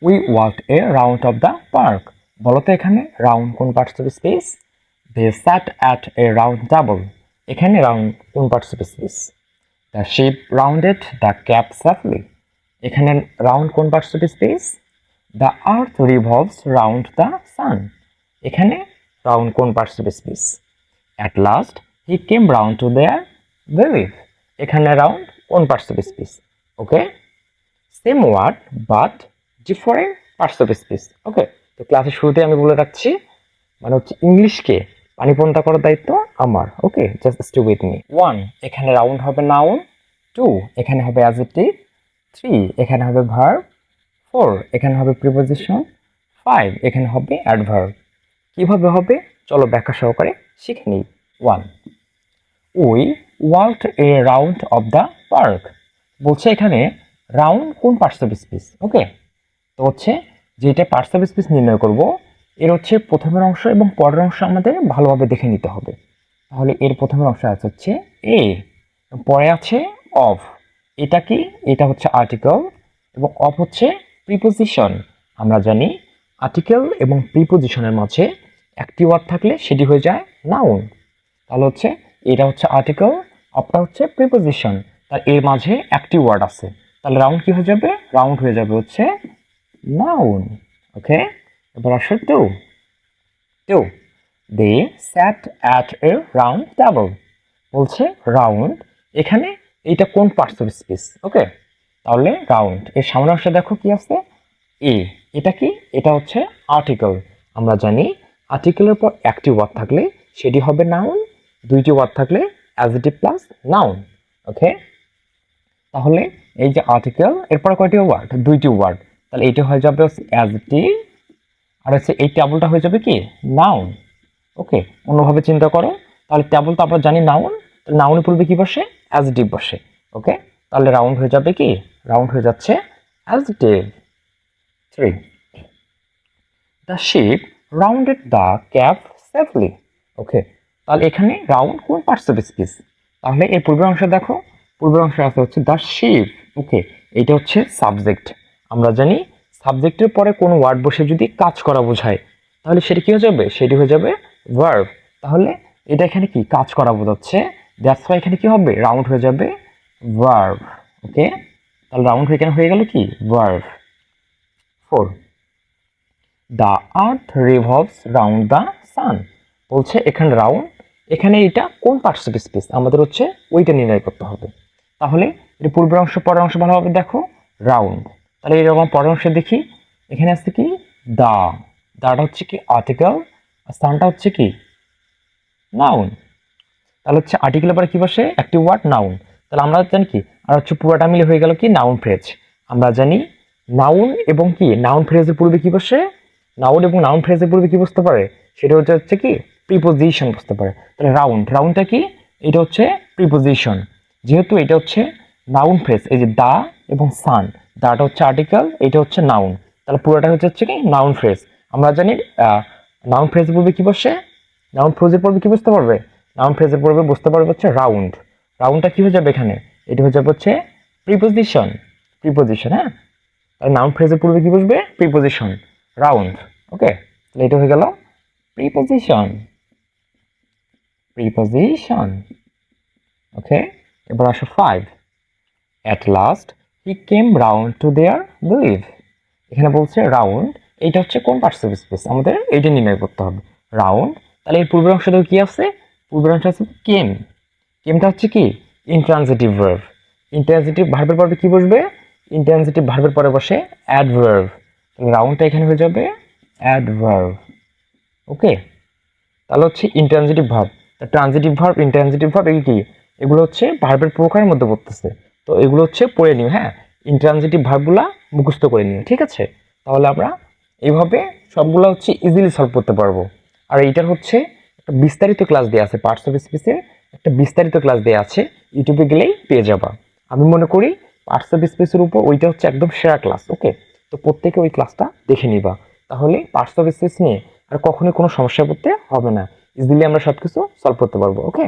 We walked a round of the park. বলো তো এখানে রাউন্ড কোন parts of speech? They sat at a round table. এখানে round কোন parts of speech? The ship rounded the cap safely. এখানে round কোন parts of speech? The earth revolves round the sun. এখানে round কোন parts of speech? At last he came round to their belief. এখানে round কোন parts of space? Okay, same word but different parts of space. Okay, তো ক্লাসের শুরুতে আমি বলে রাখছি, মানে হচ্ছে ইংলিশকে পানিপন্থা করার দায়িত্ব আমার। ওকে, জাস্ট স্টে উইথ মি। 1, এখানে রাউন্ড হবে নাউন। 2, এখানে হবে অ্যাডজেক্টিভ। 3, এখানে হবে ভার্ব। 4, এখানে হবে প্রিপোজিশন। 5, এখানে হবে অ্যাডভার্ব। কিভাবে হবে চলো ব্যাখ্যা সহকারে শিখে নিই। 1, we walked a round of the park. বলছে এখানে রাউন্ড কোন পার্টস অফ স্পেস। ওকে, তো হচ্ছে যেটা পার্টস অফ স্পেস নির্ণয় করব, এর হচ্ছে প্রথমের অংশ এবং পরের অংশ আমাদের ভালোভাবে দেখে নিতে হবে। তাহলে এর প্রথমের অংশ আছে হচ্ছে এ, পরে আছে অফ। এটা কি? এটা হচ্ছে আর্টিকেল এবং অফ হচ্ছে প্রিপোজিশন। আমরা জানি আর্টিকেল এবং প্রিপোজিশনের মাঝে একটি ওয়ার্ড থাকলে সেটি হয়ে যায় নাউন। তাহলে হচ্ছে এটা হচ্ছে আর্টিকেল, অফটা হচ্ছে প্রিপোজিশন, তার এর মাঝে একটি ওয়ার্ড আছে। তাহলে রাউন্ড কি হয়ে যাবে? রাউন্ড হয়ে যাবে হচ্ছে noun. Okay, এবার আসো to they sat at a round table. বলছে রাউন্ড, এখানে এইটা কোন পার্টস অফ স্পেস? ওকে, তাহলে রাউন্ড এর সামনের অংশে দেখো কি আছে? এ। এটা কি? এটা হচ্ছে আর্টিকেল। আমরা জানি আর্টিকেলের পর একটি ওয়ার্ড থাকলে সেটি হবে নাউন, দুইটি ওয়ার্ড থাকলে অ্যাডজেক্টিভ প্লাস নাউন। ওকে, তাহলে এই যে আর্টিকেল, এরপর কয়টি ওয়ার্ড? দুইটি ওয়ার্ড। তাহলে এইটা হয়ে যাবে অ্যাডজেক্টিভ, আর হচ্ছে এই টেবলটা হয়ে যাবে কি? নাউন। ওকে, অন্যভাবে চিন্তা করো, তাহলে টেবল তো আমরা জানি নাউন, নাউনের পূর্বে কি বসে? অ্যাডজেক্টিভ বসে। ওকে, তাহলে রাউন্ড হয়ে যাবে কি? রাউন্ড হয়ে যাচ্ছে adjective. 3, the ship rounded the cap safely. Okay, তাহলে এখানে রাউন্ড কোন পার্টস অফ স্পেস? তাহলে এর পূর্বের অংশ দেখো, পূর্বের অংশে আছে হচ্ছে দ্য শিপ। ওকে, এটা হচ্ছে সাবজেক্ট। আমরা জানি সাবজেক্টের পরে কোনো ওয়ার্ড বসে যদি কাজ করা বোঝায় তাহলে সেটা কি হয়ে যাবে? সেটি হয়ে যাবে ভার্ব। তাহলে এটা এখানে কি কাজ করা বোঝাচ্ছে, দ্যাটস ওয়াই এখানে কি হবে? রাউন্ড হয়ে যাবে ভার্ব। ওকে, তাহলে রাউন্ড এখানে হয়ে গেল কি? Verb. 4, the earth revolves round the সান। বলছে এখানে রাউন্ড, এখানে এটা কোন পার্টস অফ স্পেস? আমাদের হচ্ছে ওইটা নির্ণয় করতে হবে। তাহলে এটা পূর্বের অংশ পরের অংশ ভালোভাবে দেখো, রাউন্ড। তাহলে এরকম পরের অংশে দেখি, এখানে আছে কি? দা। দাটা হচ্ছে কি? আর্টিকেল, আর সানটা হচ্ছে কি? নাউন। তাহলে হচ্ছে আর্টিকেলের পরে কি বসে? একটি ওয়ার্ড নাউন। তাহলে আমরা জানি কি, আর হচ্ছে পুরোটা মিলে হয়ে গেল কি? Noun phrase. আমরা জানি নাউন এবং কি নাউন ফ্রেজের পূর্বে কি বসে? নাউন এবং নাউন ফ্রেজের পূর্বে কি বসতে পারে? সেটা হচ্ছে কি? প্রিপোজিশন বসতে পারে। তাহলে রাউন্ড, রাউন্ডটা কি? এটা হচ্ছে প্রিপোজিশন। যেহেতু এটা হচ্ছে নাউন ফ্রেজ, এই যে দা এবং সান, দাটা হচ্ছে আর্টিকেল, এটা হচ্ছে নাউন, তাহলে পুরোটা হচ্ছে কি? Noun phrase. আমরা জানি নাউন ফ্রেজের পূর্বে কি বসে? নাউন ফ্রেজের পূর্বে কি বুঝতে পারবে? নাউন ফ্রেজের পূর্বে বুঝতে পারবে হচ্ছে রাউন্ড। রাউন্ডটা কি হয়ে যাবে এখানে? এটা হয়ে যাবে হচ্ছে প্রিপোজিশন। প্রিপোজিশন, হ্যাঁ, তাহলে নাউন ফ্রেজের পূর্বে কি বসবে? Preposition, round. ওকে, তাহলে এটা হয়ে গেল প্রিপোজিশন। প্রিপোজিশন। ওকে, এবার আসো 5, at last he came round to their belief. এখানে বলছে রাউন্ড, এইটা হচ্ছে কোন পার্টস অফ স্পেস? আমাদের এইটা নির্ণয় করতে হবে। রাউন্ড, তাহলে এর পূর্বের অংশটা কি আছে? পূর্বের অংশ আছে কেম। কেমটা হচ্ছে কি? Intransitive verb. ইন্ট্রানজিটিভ ভার্বের পরে কি বসবে? ইন্ট্রানজিটিভ ভার্বের পরে বসে অ্যাডভার্ব। তাহলে রাউন্ডটা এখানে হয়ে যাবে অ্যাডভার্ব। ওকে, তাহলে হচ্ছে intransitive verb, transitive verb, intransitive verb, এগুলো কি? এগুলো হচ্ছে ভার্বের প্রকারের মধ্যে পড়তেছে, তো এগুলো হচ্ছে পড়ে নিও। হ্যাঁ, ইন্ট্রানজিটিভ ভার্বগুলা মুখস্থ করে নিও, ঠিক আছে? তাহলে আমরা এইভাবে সবগুলো হচ্ছে ইজিলি সলভ করতে পারবো। আর এইটার হচ্ছে একটা বিস্তারিত ক্লাস দেওয়া আছে, পার্টস অফ স্পেসের একটা বিস্তারিত ক্লাস দেওয়া আছে, ইউটিউবে গেলেই পেয়ে যাবা। আমি মনে করি পার্টস অফ স্পেসের উপর ওইটা হচ্ছে একদম সেরা ক্লাস। ওকে, তো প্রত্যেকে ওই ক্লাসটা দেখে নিবা, তাহলে পার্টস অফ স্পেস নিয়ে আর কখনোই কোনো সমস্যা পড়তে হবে না, ইজিলি আমরা সবকিছু সলভ করতে পারবো। ওকে।